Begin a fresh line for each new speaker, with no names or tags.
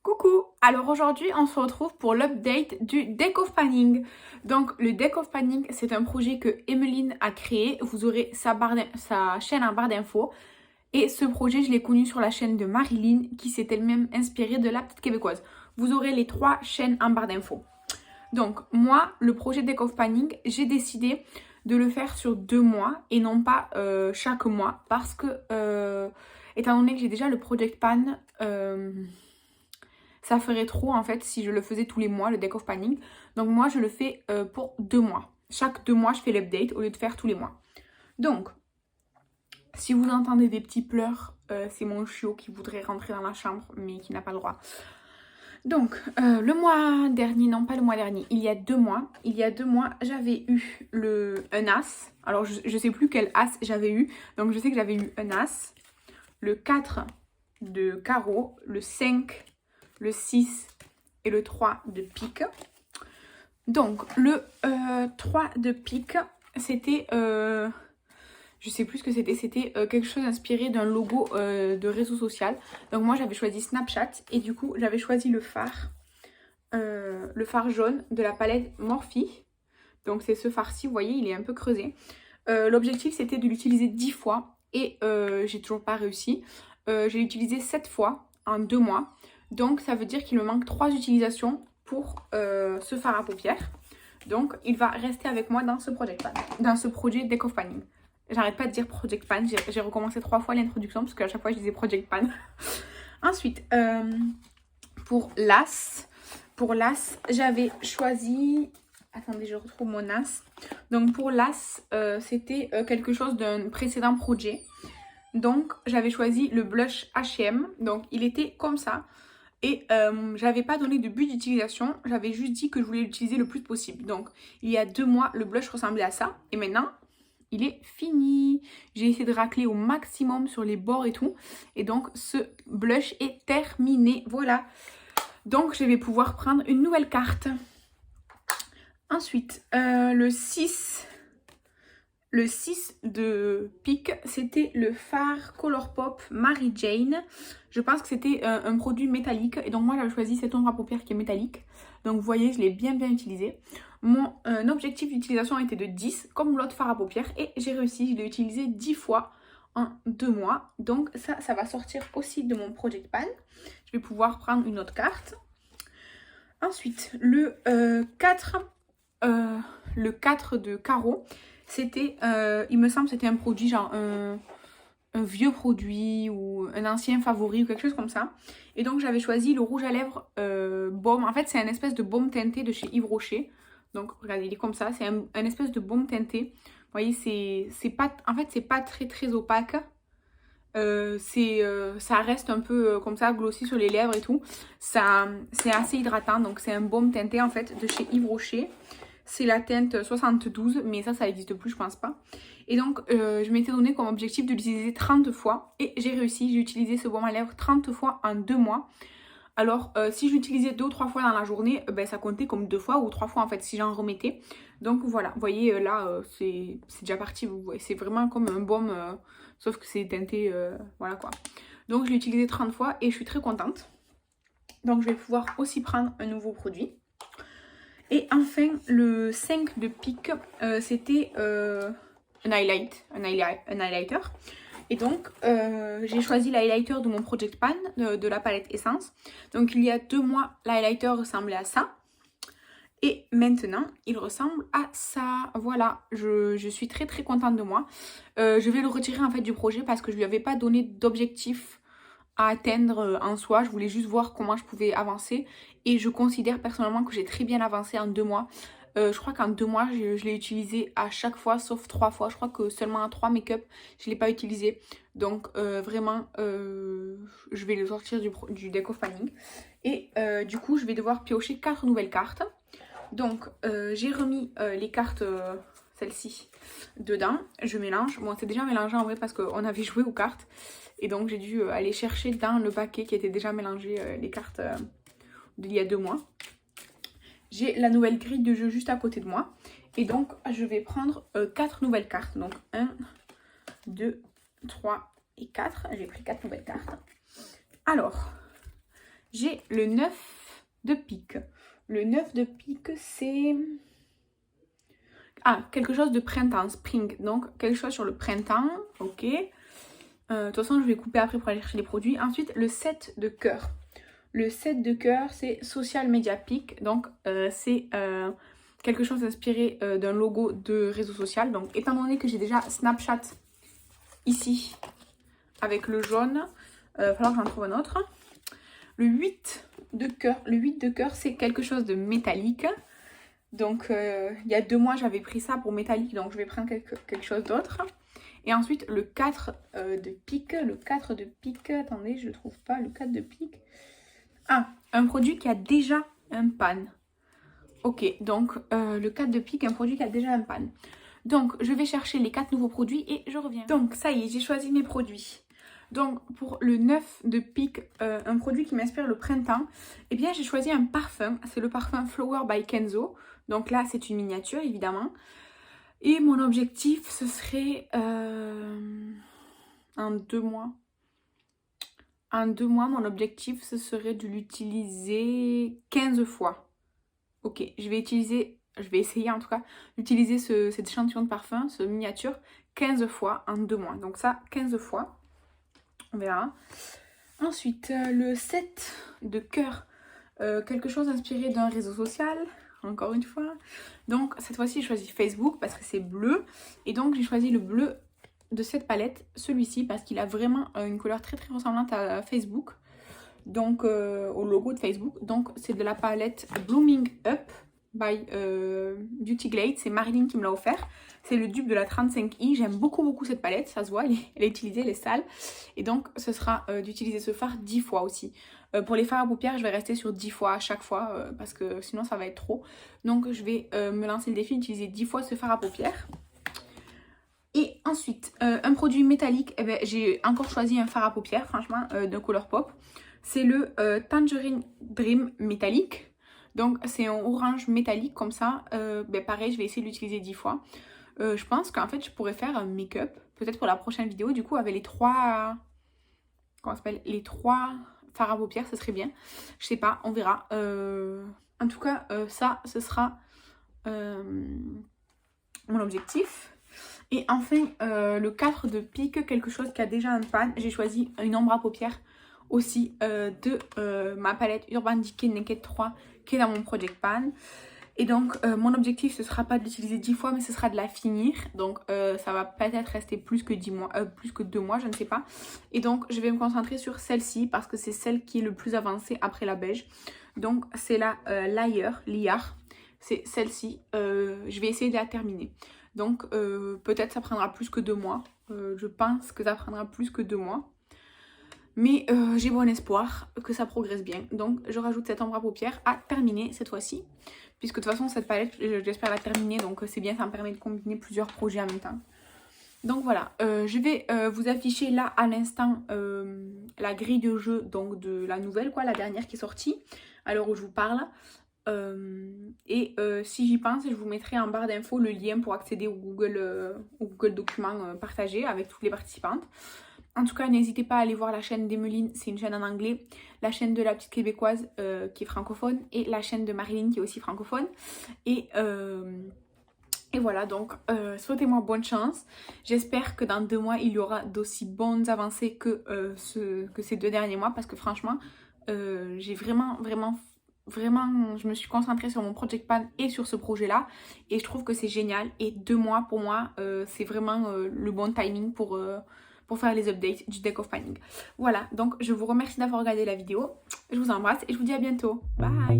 Coucou! Alors aujourd'hui, on se retrouve pour l'update du Deck of Panning. Donc le Deck of Panning, c'est un projet que Emeline a créé. Vous aurez sa chaîne en barre d'infos. Et ce projet, je l'ai connu sur la chaîne de Marilyn, qui s'est elle-même inspirée de la petite québécoise. Vous aurez les 3 chaînes en barre d'infos. Donc moi, le projet Deck of Panning, j'ai décidé de le faire sur 2 mois et non pas chaque mois. Parce que, étant donné que j'ai déjà le Project Pan... ça ferait trop en fait si je le faisais tous les mois, le Deck of Panning. Donc moi je le fais pour 2 mois. Chaque 2 mois je fais l'update au lieu de faire tous les mois. Donc si vous entendez des petits pleurs, c'est mon chiot qui voudrait rentrer dans la chambre mais qui n'a pas le droit. Donc le mois dernier, non pas le mois dernier, il y a 2 mois. Il y a 2 mois j'avais eu un as. Alors je sais plus quel as j'avais eu. Donc je sais que j'avais eu un as. Le 4 de carreau, le 5 le 6 et le 3 de pique. Donc le 3 de pique, c'était, je sais plus ce que c'était quelque chose inspiré d'un logo de réseau social. Donc moi j'avais choisi Snapchat et du coup j'avais choisi le phare jaune de la palette Morphe. Donc c'est ce phare-ci, vous voyez, il est un peu creusé. L'objectif c'était de l'utiliser 10 fois et j'ai toujours pas réussi. J'ai utilisé 7 fois en 2 mois. Donc ça veut dire qu'il me manque 3 utilisations pour ce fard à paupières. Donc il va rester avec moi dans ce Project Pan, dans ce projet Deck of Panning. J'arrête pas de dire Project Pan, j'ai recommencé 3 fois l'introduction parce qu'à chaque fois je disais Project Pan. Ensuite, pour l'as, j'avais choisi... Attendez, je retrouve mon as. Donc pour l'as, c'était quelque chose d'un précédent projet. Donc j'avais choisi le blush H&M. Donc il était comme ça. Et j'avais pas donné de but d'utilisation. J'avais juste dit que je voulais l'utiliser le plus possible. Donc il y a 2 mois, le blush ressemblait à ça. Et maintenant, il est fini. J'ai essayé de racler au maximum sur les bords et tout. Et donc ce blush est terminé. Voilà. Donc je vais pouvoir prendre une nouvelle carte. Ensuite, le 6 de pique, c'était le fard Colourpop Mary Jane. Je pense que c'était un produit métallique. Et donc moi, j'avais choisi cet ombre à paupières qui est métallique. Donc vous voyez, je l'ai bien utilisé. Mon objectif d'utilisation était de 10, comme l'autre fard à paupières. Et j'ai réussi, je l'ai utilisé 10 fois en 2 mois. Donc ça va sortir aussi de mon Project Pan. Je vais pouvoir prendre une autre carte. Ensuite, le 4 de carreau, c'était, il me semble, c'était un produit genre un vieux produit ou un ancien favori ou quelque chose comme ça. Et donc j'avais choisi le rouge à lèvres baume. En fait c'est un espèce de baume teinté de chez Yves Rocher. Donc regardez, il est comme ça, c'est un espèce de baume teinté. Vous voyez, c'est pas, en fait c'est pas très opaque. Ça reste un peu comme ça, glossy sur les lèvres et tout. C'est assez hydratant, donc c'est un baume teinté en fait de chez Yves Rocher. C'est la teinte 72, mais ça n'existe plus, je pense pas. Et donc, je m'étais donné comme objectif de l'utiliser 30 fois. Et j'ai réussi, j'ai utilisé ce baume à lèvres 30 fois en 2 mois. Alors, si j'utilisais 2 ou 3 fois dans la journée, ben, ça comptait comme 2 fois ou 3 fois en fait, si j'en remettais. Donc voilà, vous voyez, là, c'est déjà parti. C'est vraiment comme un baume, sauf que c'est teinté, voilà quoi. Donc, je l'ai utilisé 30 fois et je suis très contente. Donc, je vais pouvoir aussi prendre un nouveau produit. Et enfin, le 5 de pique, c'était un highlighter. Et donc, j'ai choisi l'highlighter de mon Project Pan, de la palette Essence. Donc, il y a 2 mois, l'highlighter ressemblait à ça. Et maintenant, il ressemble à ça. Voilà, je suis très contente de moi. Je vais le retirer en fait du projet parce que je lui avais pas donné d'objectif à atteindre en soi. Je voulais juste voir comment je pouvais avancer. Et je considère personnellement que j'ai très bien avancé en 2 mois. Je crois qu'en 2 mois, je l'ai utilisé à chaque fois, sauf 3 fois. Je crois que seulement à 3 make-up, je ne l'ai pas utilisé. Donc vraiment, je vais le sortir du Deck of Panning. Et du coup, je vais devoir piocher 4 nouvelles cartes. Donc, j'ai remis les cartes, celle-ci, dedans. Je mélange. Bon, c'est déjà mélangé en vrai parce qu'on avait joué aux cartes. Et donc, j'ai dû aller chercher dans le paquet qui était déjà mélangé les cartes d'il y a 2 mois. J'ai la nouvelle grille de jeu juste à côté de moi. Et donc, je vais prendre 4 nouvelles cartes. Donc, 1, 2, 3 et 4. J'ai pris 4 nouvelles cartes. Alors, j'ai le 9 de pique. Le 9 de pique, c'est... Ah, quelque chose de printemps, spring. Donc, quelque chose sur le printemps. Ok. De toute façon, je vais couper après pour aller chercher les produits. Ensuite, le 7 de cœur. Le 7 de cœur, c'est Social Media Pick. Donc, c'est quelque chose inspiré d'un logo de réseau social. Donc, étant donné que j'ai déjà Snapchat ici, avec le jaune, il va falloir que j'en trouve un autre. Le 8 de cœur. Le 8 de cœur, c'est quelque chose de métallique. Donc, il y a 2 mois, j'avais pris ça pour métallique. Donc, je vais prendre quelque chose d'autre. Et ensuite, le 4 de pique. Le 4 de pique. Attendez, je ne le trouve pas. Le 4 de pique. Ah, un produit qui a déjà un pan. Ok, donc le 4 de pique, un produit qui a déjà un pan. Donc, je vais chercher les 4 nouveaux produits et je reviens. Donc, ça y est, j'ai choisi mes produits. Donc, pour le 9 de pique, un produit qui m'inspire le printemps, eh bien, j'ai choisi un parfum. C'est le parfum Flower by Kenzo. Donc là, c'est une miniature, évidemment. Et mon objectif, ce serait en 2 mois. En 2 mois, mon objectif, ce serait de l'utiliser 15 fois. Ok, je vais essayer en tout cas d'utiliser cet échantillon de parfum, ce miniature, 15 fois en 2 mois. Donc ça, 15 fois. On verra. Ensuite, le 7 de cœur. Quelque chose inspiré d'un réseau social. Encore une fois. Donc cette fois-ci, j'ai choisi Facebook parce que c'est bleu. Et donc j'ai choisi le bleu de cette palette, celui-ci, parce qu'il a vraiment une couleur très très ressemblante à Facebook. Donc au logo de Facebook. Donc c'est de la palette Blooming Up by Beauty Glade. C'est Marilyn qui me l'a offert. C'est le dupe de la 35i. J'aime beaucoup cette palette, ça se voit, elle est utilisée, elle est sale. Et donc ce sera d'utiliser ce fard 10 fois aussi. Pour les fards à paupières, je vais rester sur 10 fois à chaque fois parce que sinon ça va être trop. Donc je vais me lancer le défi d'utiliser 10 fois ce fard à paupières. Et ensuite, un produit métallique, eh ben, j'ai encore choisi un fard à paupières, franchement, de couleur pop. C'est le Tangerine Dream métallique. Donc c'est un orange métallique comme ça. Ben, pareil, je vais essayer de l'utiliser 10 fois. Je pense qu'en fait, je pourrais faire un make-up, peut-être pour la prochaine vidéo, du coup, avec les 3... Comment ça s'appelle? Les 3 fards à paupières, ce serait bien. Je sais pas, on verra. En tout cas, ça, ce sera mon objectif. Et enfin, le 4 de pique, quelque chose qui a déjà un pan. J'ai choisi une ombre à paupières aussi de ma palette Urban Decay Naked 3 qui est dans mon Project Pan. Et donc, mon objectif, ce sera pas de l'utiliser 10 fois, mais ce sera de la finir. Donc, ça va peut-être rester plus que 10 mois, plus que 2 mois, je ne sais pas. Et donc, je vais me concentrer sur celle-ci parce que c'est celle qui est le plus avancée après la beige. Donc, c'est la Liar. C'est celle-ci. Je vais essayer de la terminer. Donc, peut-être ça prendra plus que 2 mois. Je pense que ça prendra plus que 2 mois. Mais j'ai bon espoir que ça progresse bien. Donc, je rajoute cette ombre à paupières à terminer cette fois-ci. Puisque de toute façon, cette palette, j'espère la terminer. Donc, c'est bien, ça me permet de combiner plusieurs projets en même temps. Donc, voilà. Je vais vous afficher là, à l'instant, la grille de jeu donc de la nouvelle, quoi, la dernière qui est sortie, à l'heure où je vous parle. Si j'y pense, je vous mettrai en barre d'infos le lien pour accéder au Google Documents partagé avec toutes les participantes. En tout cas, n'hésitez pas à aller voir la chaîne d'Emeline, c'est une chaîne en anglais, la chaîne de la petite québécoise qui est francophone et la chaîne de Marilyn qui est aussi francophone. Et voilà, donc souhaitez-moi bonne chance. J'espère que dans 2 mois, il y aura d'aussi bonnes avancées que ces 2 derniers mois parce que franchement, j'ai vraiment, je me suis concentrée sur mon Project Pan et sur ce projet-là et je trouve que c'est génial. Et 2 mois, pour moi, c'est vraiment le bon timing pour faire les updates du deck of panning. Voilà, donc je vous remercie d'avoir regardé la vidéo. Je vous embrasse et je vous dis à bientôt. Bye!